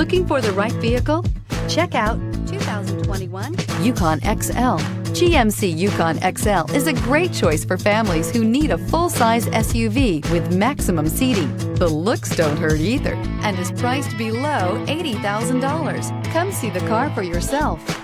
Looking for the right vehicle? Check out 2021 Yukon XL. GMC Yukon XL is a great choice for families who need a full-size SUV with maximum seating. The looks don't hurt either and is priced below $80,000. Come see the car for yourself.